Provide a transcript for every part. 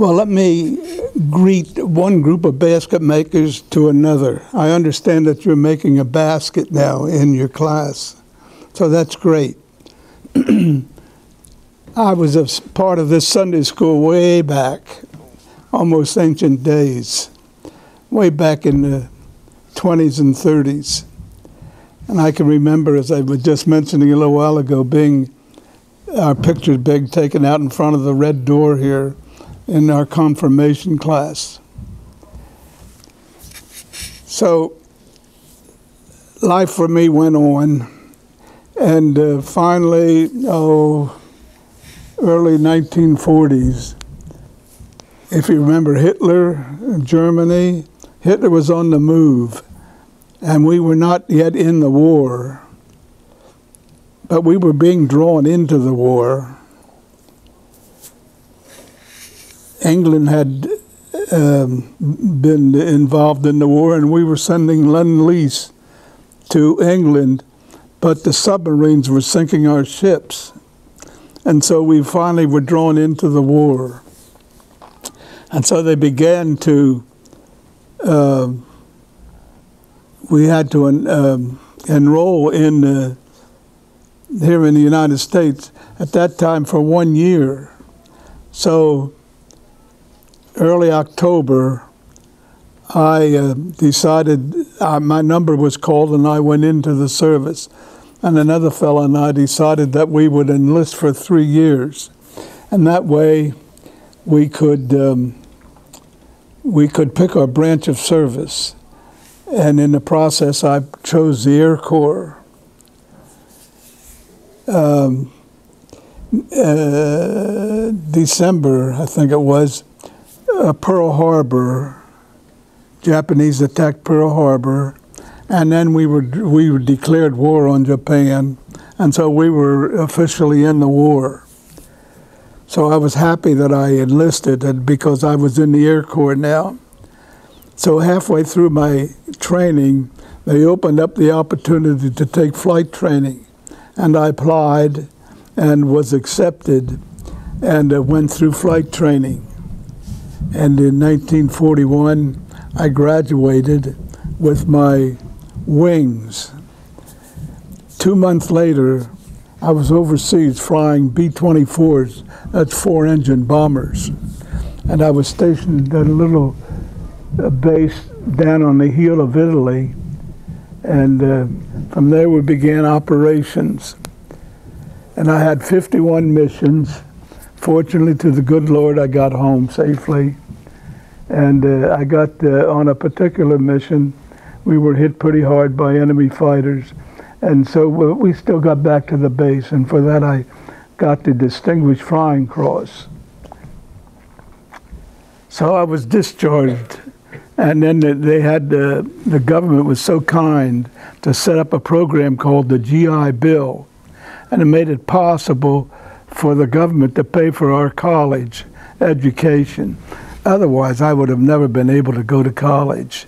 Well, let me greet one group of basket makers to another. I understand that you're making a basket now in your class, so that's great. I was a part of this Sunday school way back, almost ancient days, way back in the 20s and 30s. And I can remember, as I was just mentioning a little while ago, being our pictures being taken out in front of the red door here in our confirmation class. So life for me went on, and finally, early 1940s, if you remember Hitler, Germany, Hitler was on the move, and we were not yet in the war, but we were being drawn into the war. England had been involved in the war, and we were sending Lend-Lease to England, but the submarines were sinking our ships. And so we finally were drawn into the war. And so they began to, we had to enroll in here in the United States at that time for 1 year. So early October, I decided, my number was called and I went into the service. And another fellow and I decided that we would enlist for 3 years. And that way we could pick our branch of service. And in the process, I chose the Air Corps. December, I think it was, Pearl Harbor, Japanese attacked Pearl Harbor, and then we were declared war on Japan, and so we were officially in the war. So I was happy that I enlisted because I was in the Air Corps now. So halfway through my training, they opened up the opportunity to take flight training, and I applied and was accepted and went through flight training. And in 1941, I graduated with my wings. 2 months later, I was overseas flying B-24s, that's 4-engine bombers. And I was stationed at a little base down on the heel of Italy. And from there we began operations. And I had 51 missions. Fortunately, to the good Lord, I got home safely. And I got on a particular mission. We were hit pretty hard by enemy fighters. And so we still got back to the base. And for that, I got the Distinguished Flying Cross. So I was discharged. And then they had, the government was so kind to set up a program called the GI Bill. And it made it possible for the government to pay for our college education. Otherwise, I would have never been able to go to college.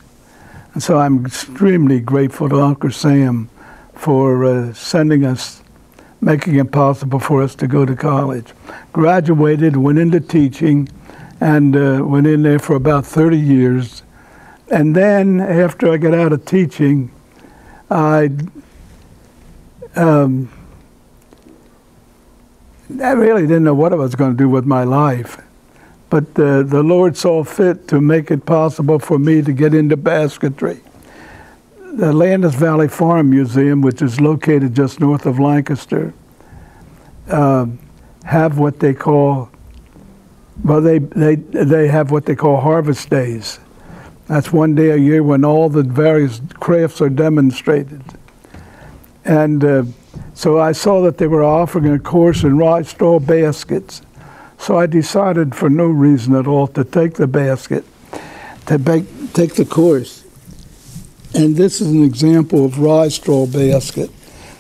And so I'm extremely grateful to Uncle Sam for sending us, making it possible for us to go to college. Graduated, went into teaching, and went in there for about 30 years. And then, after I got out of teaching, I really didn't know what I was going to do with my life. But the Lord saw fit to make it possible for me to get into basketry. The Landis Valley Farm Museum, which is located just north of Lancaster, have what they call, well, they have what they call harvest days. That's one day a year when all the various crafts are demonstrated. And so I saw that they were offering a course in rye straw baskets. So I decided for no reason at all to take the basket, to take the course. And this is an example of rye straw basket.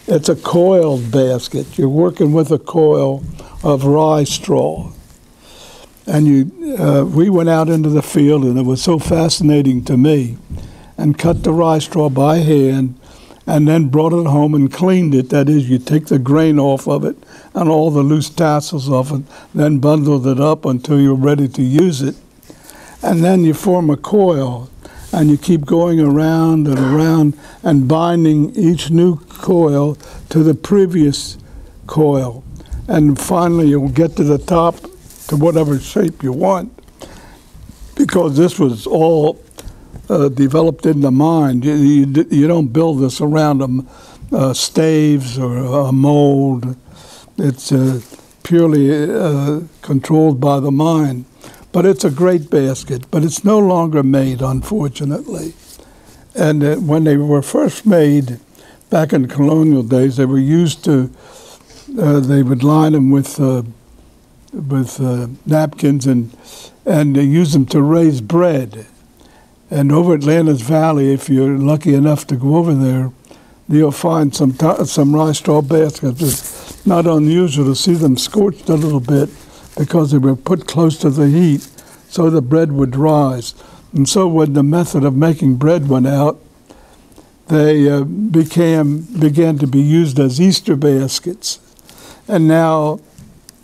It's a coiled basket. You're working with a coil of rye straw. And we went out into the field, and it was so fascinating to me, and cut the rye straw by hand, and then brought it home and cleaned it. That is, you take the grain off of it and all the loose tassels off it, then bundled it up until you're ready to use it. And then you form a coil, and you keep going around and around and binding each new coil to the previous coil. And finally, you'll get to the top to whatever shape you want, because this was all developed in the mind. You don't build this around staves or a mold. It's purely controlled by the mind. But it's a great basket, but it's no longer made, unfortunately. And when they were first made, back in colonial days, they were used to, they would line them with napkins and they use them to raise bread. And over Atlanta's Valley, if you're lucky enough to go over there, you'll find some rice straw baskets. It's not unusual to see them scorched a little bit because they were put close to the heat so the bread would rise. And so when the method of making bread went out, they began to be used as Easter baskets. And now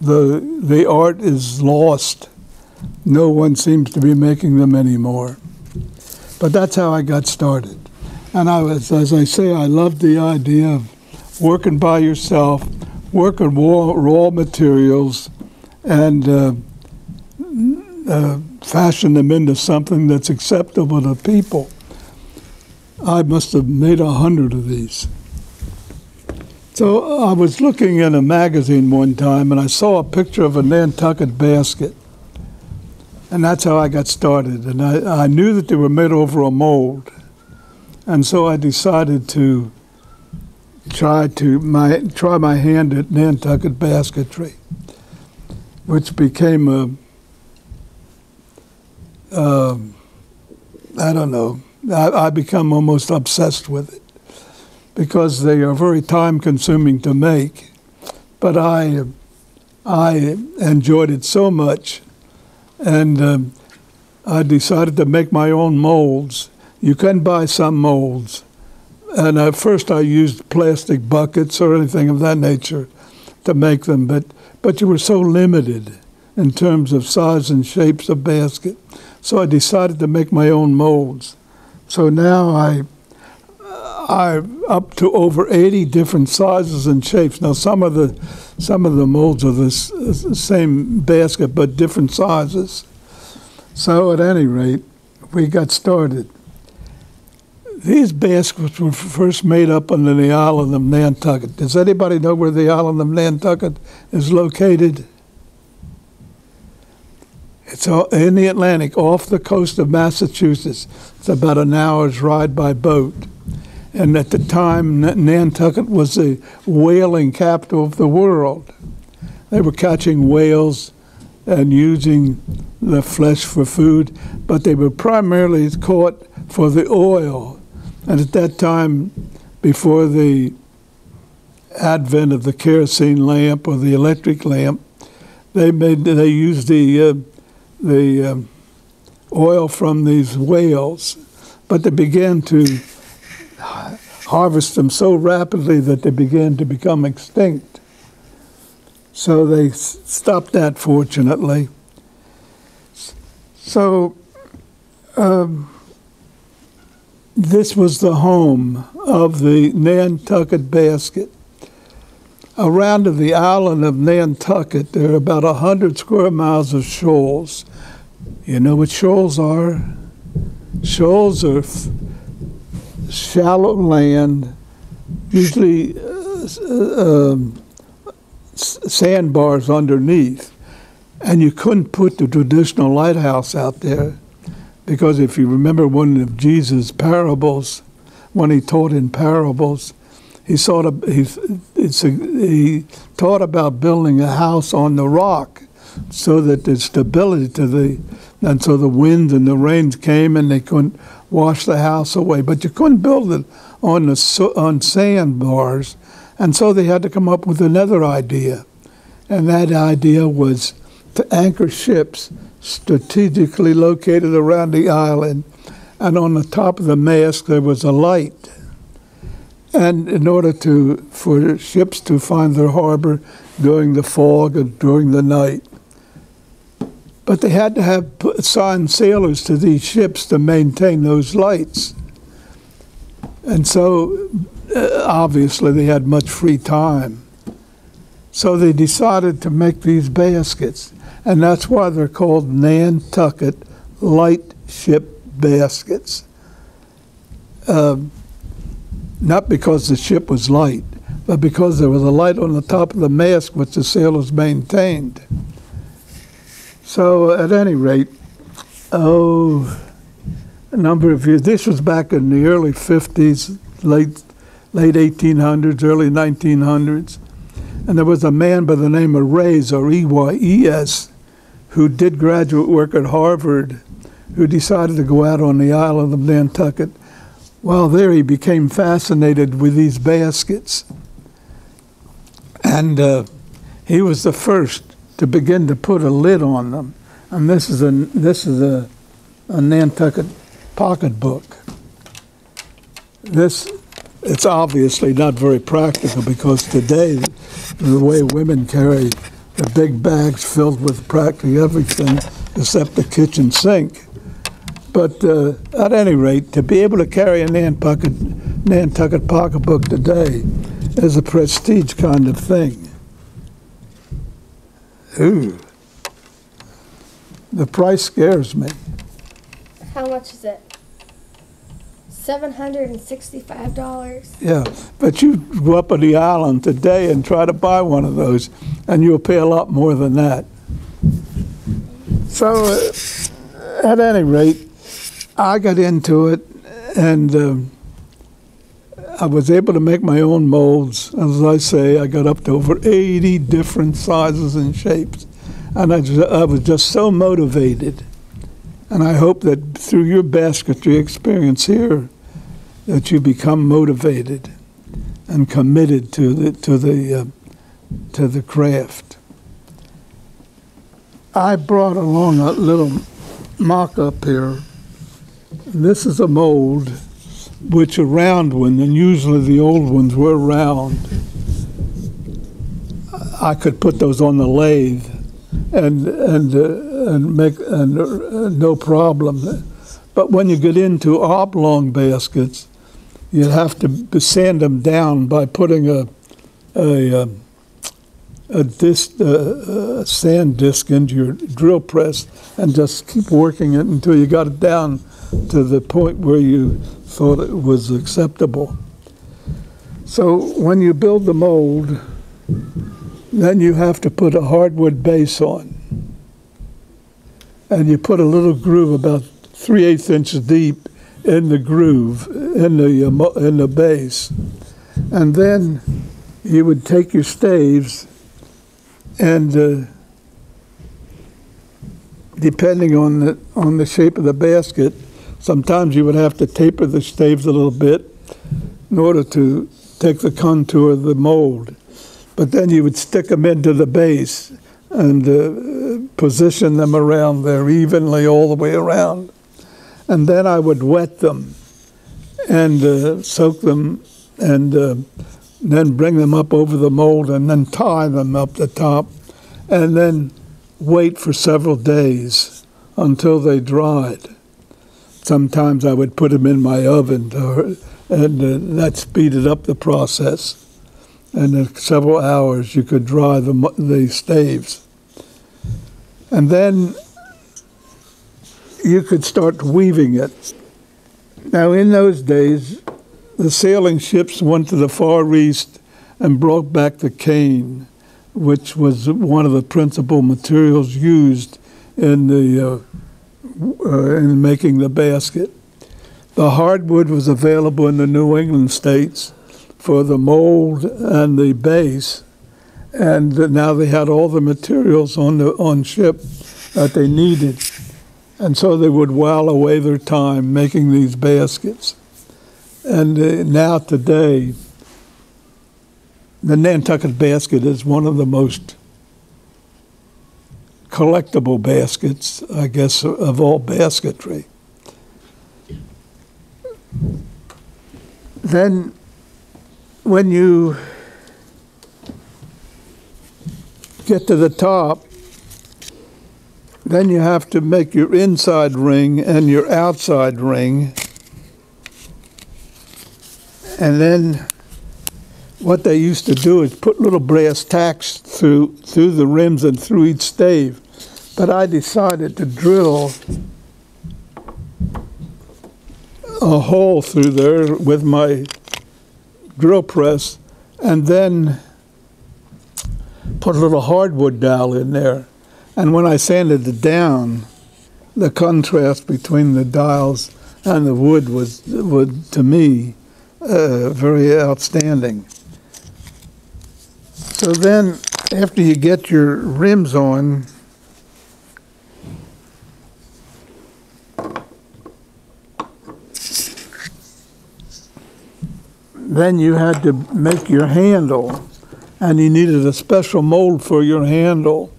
the art is lost. No one seems to be making them anymore. But that's how I got started. And as I say, I loved the idea of working by yourself, working raw materials, and fashion them into something that's acceptable to people. I must have made 100 of these. So I was looking in a magazine one time, and I saw a picture of a Nantucket basket. And that's how I got started. And I knew that they were made over a mold. And so I decided to try my hand at Nantucket basketry, which became I don't know, I become almost obsessed with it because they are very time-consuming to make. But I enjoyed it so much, and I decided to make my own molds. You can buy some molds. And at first I used plastic buckets or anything of that nature to make them, but you were so limited in terms of size and shapes of basket. So I decided to make my own molds. So now I'm up to over 80 different sizes and shapes. Now some of the molds are the same basket but different sizes. So at any rate, we got started. These baskets were first made up on the island of Nantucket. Does anybody know where the island of Nantucket is located? It's in the Atlantic, off the coast of Massachusetts. It's about an hour's ride by boat. And at the time, Nantucket was the whaling capital of the world. They were catching whales and using the flesh for food, but they were primarily caught for the oil. And at that time, before the advent of the kerosene lamp or the electric lamp, they used the oil from these whales, but they began to harvest them so rapidly that they began to become extinct. So they stopped that, fortunately. So this was the home of the Nantucket basket. Around the island of Nantucket, there are about 100 square miles of shoals. You know what shoals are? Shoals are shallow land, usually sandbars underneath. And you couldn't put the traditional lighthouse out there because if you remember one of Jesus' parables, when he taught in parables, he taught about building a house on the rock so that there's stability and so the winds and the rains came and they couldn't wash the house away. But you couldn't build it on sandbars, and so they had to come up with another idea. And that idea was to anchor ships strategically located around the island, and on the top of the mast there was a light. and in order for ships to find their harbor during the fog or during the night. But they had to have assigned sailors to these ships to maintain those lights. And so, obviously, they had much free time. So they decided to make these baskets. And that's why they're called Nantucket light ship baskets. Not because the ship was light, but because there was a light on the top of the mast which the sailors maintained. So at any rate, a number of years, this was back in the early 50s, late 1800s, early 1900s. And there was a man by the name of Reyes, or E-Y-E-S, who did graduate work at Harvard, who decided to go out on the island of Nantucket. While there, he became fascinated with these baskets. And he was the first to begin to put a lid on them. And this is a Nantucket pocketbook. It's obviously not very practical, because today, the way women carry the big bags filled with practically everything except the kitchen sink. But at any rate, to be able to carry a Nantucket pocketbook today is a prestige kind of thing. Ooh. The price scares me. How much is it? $765. Yeah, but you go up on the island today and try to buy one of those, and you'll pay a lot more than that. So, at any rate, I got into it, and I was able to make my own molds. As I say, I got up to over 80 different sizes and shapes, and I was just so motivated. And I hope that through your basketry experience here, that you become motivated and committed to the craft. I brought along a little mock-up here. This is a mold, which a round one, and usually the old ones were round. I could put those on the lathe and make no problem. But when you get into oblong baskets, you have to sand them down by putting a sand disc into your drill press and just keep working it until you got it down to the point where you thought it was acceptable. So when you build the mold, then you have to put a hardwood base on. And you put a little groove about 3/8 inches deep in the groove, in the base. And then you would take your staves and depending on the shape of the basket, sometimes you would have to taper the staves a little bit in order to take the contour of the mold. But then you would stick them into the base and position them around there evenly all the way around. And then I would wet them and soak them and then bring them up over the mold and then tie them up the top and then wait for several days until they dried. Sometimes I would put them in my oven and that speeded up the process. And in several hours you could dry the staves. And then you could start weaving it. Now, in those days, the sailing ships went to the Far East and brought back the cane, which was one of the principal materials used in making the basket. The hardwood was available in the New England states for the mold and the base, and now they had all the materials on ship that they needed. And so they would while away their time making these baskets. And now today, the Nantucket basket is one of the most collectible baskets, I guess, of all basketry. Then when you get to the top, then you have to make your inside ring and your outside ring. And then what they used to do is put little brass tacks through the rims and through each stave. But I decided to drill a hole through there with my drill press and then put a little hardwood dowel in there. And when I sanded it down, the contrast between the dials and the wood was to me, very outstanding. So then, after you get your rims on, then you had to make your handle, and you needed a special mold for your handle.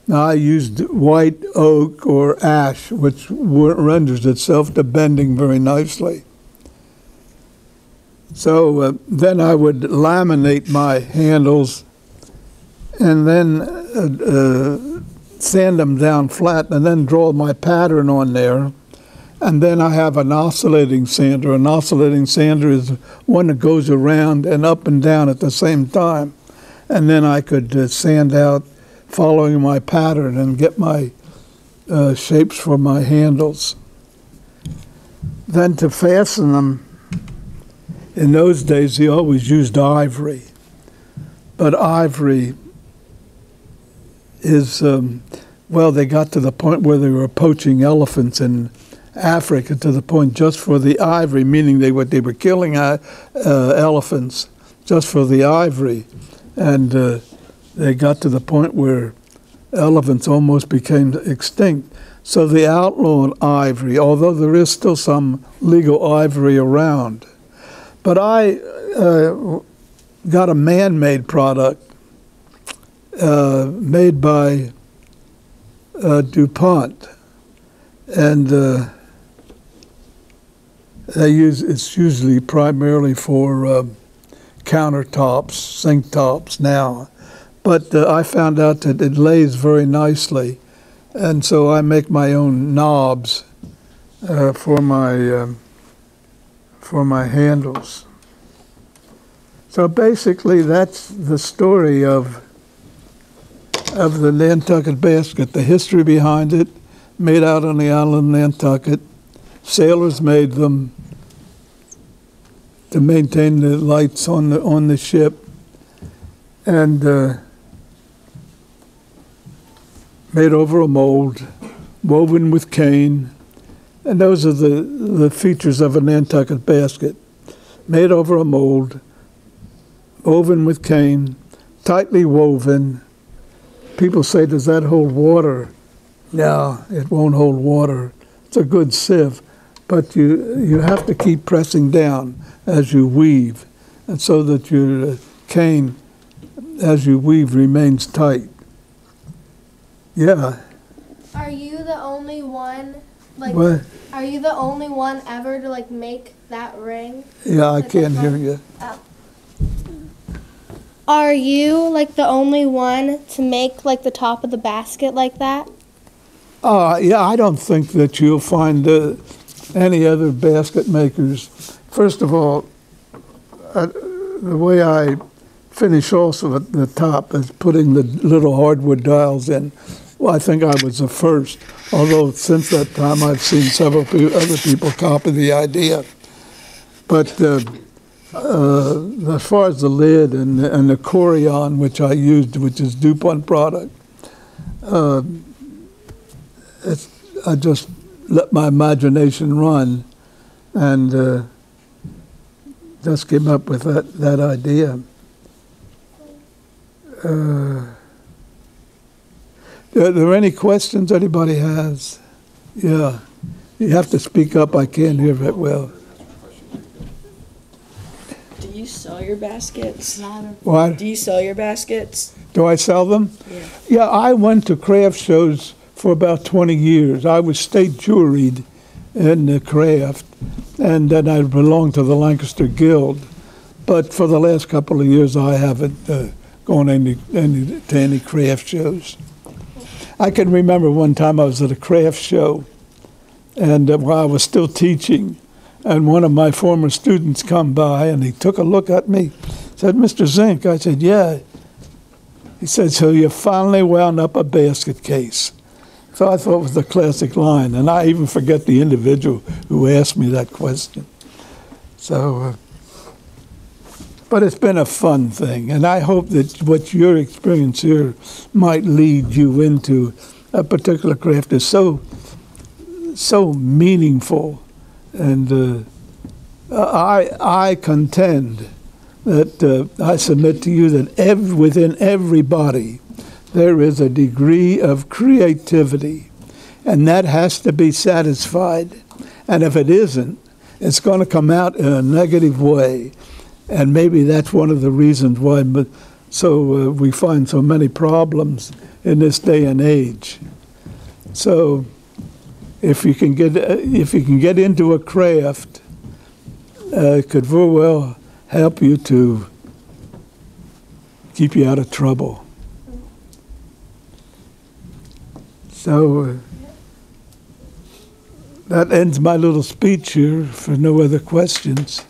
Now, I used white oak or ash, which renders itself to bending very nicely. So then I would laminate my handles and then sand them down flat and then draw my pattern on there. And then I have an oscillating sander. An oscillating sander is one that goes around and up and down at the same time. And then I could sand out following my pattern and get my shapes for my handles. Then to fasten them, in those days, they always used ivory. But ivory is, well, they got to the point where they were poaching elephants in Africa to the point just for the ivory, meaning they were killing elephants just for the ivory. And they got to the point where elephants almost became extinct. So they outlawed ivory, although there is still some legal ivory around. But I got a man-made product made by DuPont, and it's usually primarily for countertops, sink tops now. But I found out that it lays very nicely, and so I make my own knobs for my handles. So basically, that's the story of the Nantucket basket, the history behind it, made out on the island of Nantucket. Sailors made them to maintain the lights on the ship, and made over a mold, woven with cane. And those are the features of a Nantucket basket. Made over a mold, woven with cane, tightly woven. People say, does that hold water? No, it won't hold water. It's a good sieve, but you have to keep pressing down as you weave, and so that your cane, as you weave, remains tight. Yeah. Are you the only one? What? Are you the only one ever to make that ring? Yeah, I can't hear you. Oh. Are you the only one to make the top of the basket like that? Yeah, I don't think that you'll find any other basket makers. First of all, the way I finish also at the top is putting the little hardwood dials in. Well, I think I was the first, although since that time I've seen several other people copy the idea. But as far as the lid and the Corian, which I used, which is DuPont product, I just let my imagination run and just came up with that idea. Are there any questions anybody has? Yeah. You have to speak up. I can't hear that well. Do you sell your baskets? What? Do you sell your baskets? Do I sell them? Yeah. Yeah, I went to craft shows for about 20 years. I was state juried in the craft, and then I belonged to the Lancaster Guild. But for the last couple of years, I haven't gone to any craft shows. I can remember one time I was at a craft show, and while I was still teaching, and one of my former students come by, and he took a look at me, said, "Mr. Zink." I said, "Yeah." He said, "So you finally wound up a basket case." So I thought it was a classic line, and I even forget the individual who asked me that question. So, but it's been a fun thing, and I hope that what your experience here might lead you into a particular craft is so meaningful, and I contend that I submit to you that within everybody there is a degree of creativity, and that has to be satisfied. And if it isn't, it's going to come out in a negative way. And maybe that's one of the reasons why we find so many problems in this day and age. So if you can get into a craft, it could very well help you to keep you out of trouble. So that ends my little speech here for no other questions.